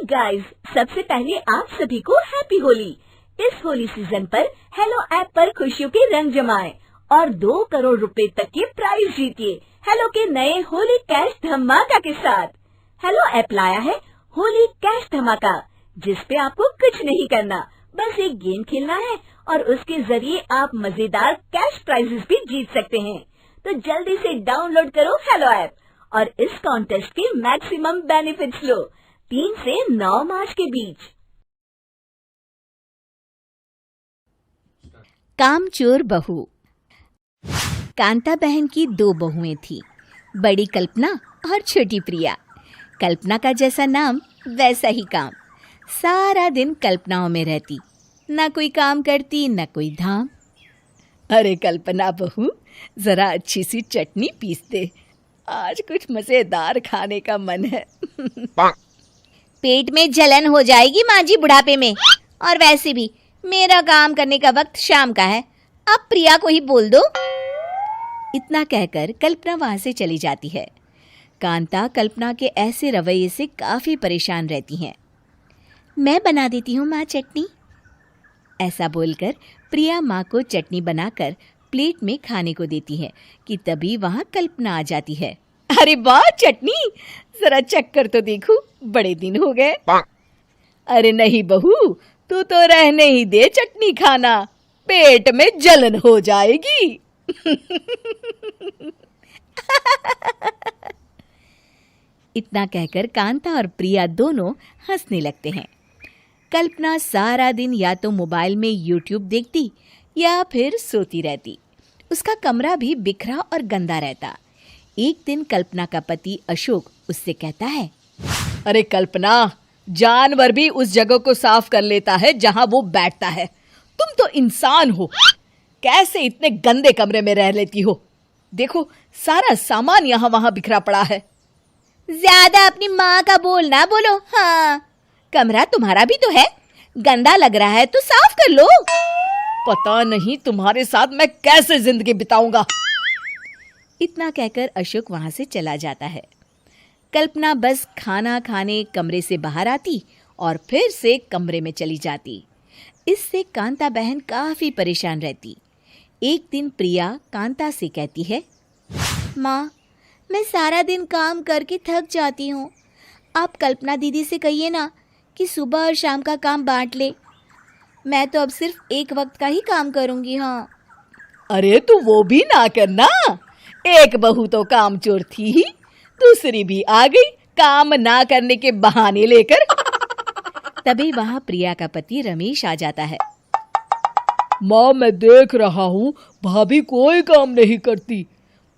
Guys, सबसे पहले आप सभी को हैप्पी होली। इस होली सीजन पर हेलो ऐप पर खुशियों के रंग जमाएं और 2 करोड़ रुपए तक के प्राइज जीतिए हेलो के नए होली कैश धमाका के साथ। हेलो ऐप लाया है होली कैश धमाका, जिसपे आपको कुछ नहीं करना, बस एक गेम खेलना है और उसके जरिए आप मजेदार कैश प्राइजेस भी जीत सकते हैं। तो जल्दी से डाउनलोड करो हेलो ऐप और इस कॉन्टेस्ट के मैक्सिमम बेनिफिट्स लो 3 से 9 मार्च के बीच। कामचोर बहू। कांता बहन की 2 बहुएं थी, बड़ी कल्पना और छोटी प्रिया। कल्पना का जैसा नाम वैसा ही काम। सारा दिन कल्पनाओं में रहती, ना कोई काम करती न कोई धाम। अरे कल्पना बहू, जरा अच्छी सी चटनी पीस दे, आज कुछ मजेदार खाने का मन है। पेट में जलन हो जाएगी माँ जी बुढ़ापे में, और वैसे भी मेरा काम करने का वक्त शाम का है, अब प्रिया को ही बोल दो। इतना कहकर कल्पना वहां से चली जाती है। कांता कल्पना के ऐसे रवैये से काफी परेशान रहती हैं। मैं बना देती हूँ माँ चटनी, ऐसा बोलकर प्रिया माँ को चटनी बनाकर प्लेट में खाने को देती है कि तभी वहां कल्पना आ जाती है। अरे वाह चटनी, जरा चख कर तो देखूं, बड़े दिन हो गए। अरे नहीं बहू, तू तो रहने ही दे चटनी खाना, पेट में जलन हो जाएगी। इतना कहकर कांता और प्रिया दोनों हंसने लगते हैं। कल्पना सारा दिन या तो मोबाइल में यूट्यूब देखती या फिर सोती रहती। उसका कमरा भी बिखरा और गंदा रहता। एक दिन कल्पना का पति अशोक उससे कहता है, अरे कल्पना, जानवर भी उस जगह को साफ कर लेता है जहां वो बैठता है, तुम तो इंसान हो, कैसे इतने गंदे कमरे में रह लेती हो? देखो सारा सामान यहाँ वहां बिखरा पड़ा है। ज्यादा अपनी माँ का बोल ना बोलो। हाँ, कमरा तुम्हारा भी तो है, गंदा लग रहा है तो साफ कर लो। पता नहीं तुम्हारे साथ मैं कैसे जिंदगी बिताऊंगा। इतना कहकर अशोक वहां से चला जाता है। कल्पना बस खाना खाने कमरे से बाहर आती और फिर से कमरे में चली जाती। इससे कांता बहन काफी परेशान रहती। एक दिन प्रिया कांता से कहती है, माँ, मैं सारा दिन काम करके थक जाती हूँ, आप कल्पना दीदी से कहिए ना कि सुबह और शाम का काम बांट ले, मैं तो अब सिर्फ एक वक्त का ही काम करूँगी। हाँ। अरे तू वो भी ना करना, एक बहू तो कामचोर थी ही, दूसरी भी आ गई काम ना करने के बहाने लेकर। तभी वहां प्रिया का पति रमेश आ जाता है। माँ, मैं देख रहा हूँ भाभी कोई काम नहीं करती,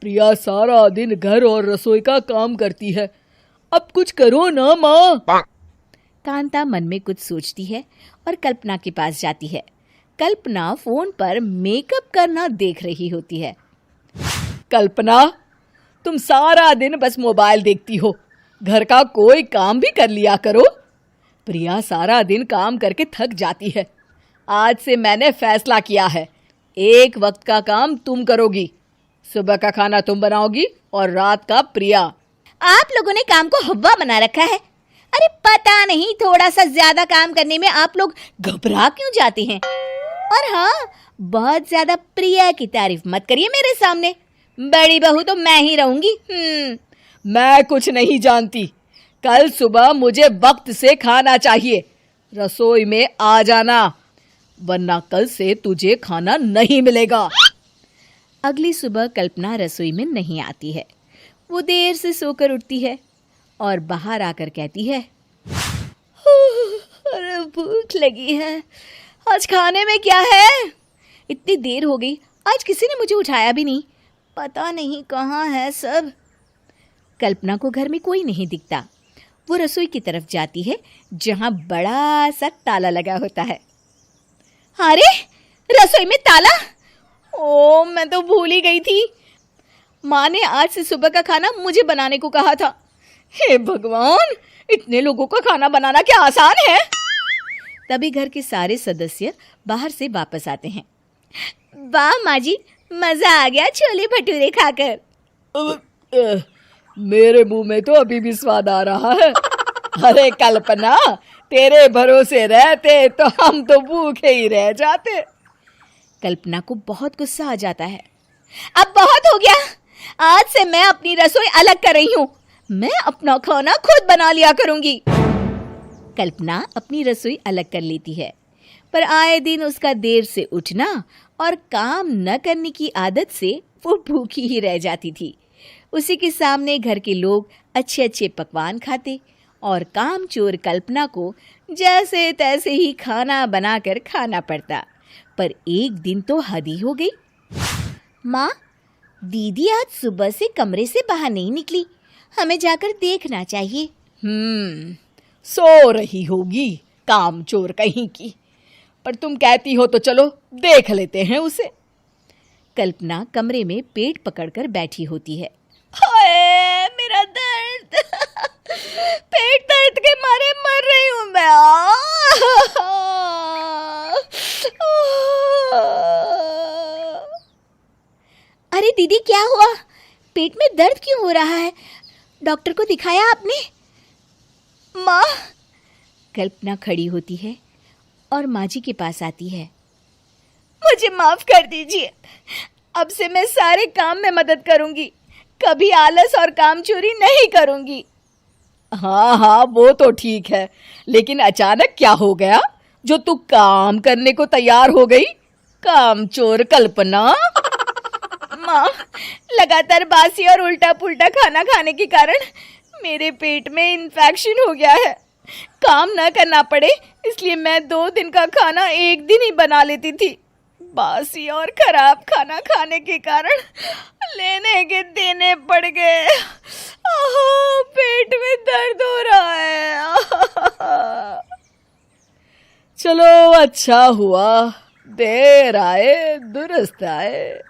प्रिया सारा दिन घर और रसोई का काम करती है, अब कुछ करो ना माँ। कांता मन में कुछ सोचती है और कल्पना के पास जाती है। कल्पना फोन पर मेकअप करना देख रही होती है। कल्पना, तुम सारा दिन बस मोबाइल देखती हो, घर का कोई काम भी कर लिया करो। प्रिया सारा दिन काम करके थक जाती है, आज से मैंने फैसला किया है, एक वक्त का काम तुम करोगी, सुबह का खाना तुम बनाओगी और रात का प्रिया। आप लोगों ने काम को हव्वा बना रखा है। अरे पता नहीं थोड़ा सा ज्यादा काम करने में आप लोग घबरा क्यों जाते हैं। और हाँ, बहुत ज्यादा प्रिया की तारीफ मत करिए मेरे सामने, बड़ी बहू तो मैं ही रहूंगी। मैं कुछ नहीं जानती, कल सुबह मुझे वक्त से खाना चाहिए, रसोई में आ जाना, वरना कल से तुझे खाना नहीं मिलेगा। अगली सुबह कल्पना रसोई में नहीं आती है। वो देर से सोकर उठती है और बाहर आकर कहती है, अरे भूख लगी है, आज खाने में क्या है? इतनी देर हो गई, आज किसी ने मुझे उठाया भी नहीं, पता नहीं कहाँ है सब। कल्पना को घर में कोई नहीं दिखता। वो रसोई की तरफ जाती है जहां बड़ा सा ताला लगा होता है। अरे रसोई में ताला? ओ, मैं तो भूल ही गई थी। माँ ने आज से सुबह का खाना मुझे बनाने को कहा था। हे भगवान, इतने लोगों का खाना बनाना क्या आसान है? तभी घर के सारे सदस्य बाहर से वापस आते हैं। वाह माँ जी, मजा आ गया छोले भटूरे खाकर। मेरे मुंह में तो अभी भी स्वाद आ रहा है। अरे कल्पना, तेरे भरोसे रहते तो हम तो भूखे ही रह जाते। कल्पना को बहुत गुस्सा आ जाता है। अब बहुत हो गया, आज से मैं अपनी रसोई अलग कर रही हूँ। मैं अपना खाना खुद बना लिया करूंगी। कल्पना अपनी रसोई अलग कर लेती है, पर आए दिन उसका देर से उठना और काम न करने की आदत से वो भूखी ही रह जाती थी। उसी के सामने घर के लोग अच्छे अच्छे पकवान खाते और कामचोर कल्पना को जैसे तैसे ही खाना बनाकर खाना पड़ता। पर एक दिन तो हद ही हो गई। माँ, दीदी आज सुबह से कमरे से बाहर नहीं निकली, हमें जाकर देखना चाहिए। सो रही होगी कामचोर कहीं की, पर तुम कहती हो तो चलो देख लेते हैं उसे। कल्पना कमरे में पेट पकड़कर बैठी होती है। हाय मेरा दर्द, पेट दर्द के मारे मर रही हूं मैं। अरे दीदी, क्या हुआ? पेट में दर्द क्यों हो रहा है? डॉक्टर को दिखाया आपने? माँ, कल्पना खड़ी होती है और माँ जी के पास आती है। मुझे माफ कर दीजिए, अब से मैं सारे काम में मदद करूंगी, कभी आलस और काम चोरी नहीं करूंगी। हाँ, वो तो ठीक है, लेकिन अचानक क्या हो गया जो तू काम करने को तैयार हो गई? कामचोर कल्पना। माँ, लगातार बासी और उल्टा पुल्टा खाना खाने के कारण मेरे पेट में इन्फेक्शन हो गया है। काम न करना पड़े इसलिए मैं 2 दिन का खाना एक दिन ही बना लेती थी। बासी और खराब खाना खाने के कारण लेने के देने पड़ गए। पेट में दर्द हो रहा है। चलो अच्छा हुआ, देर आए दुरुस्त आए।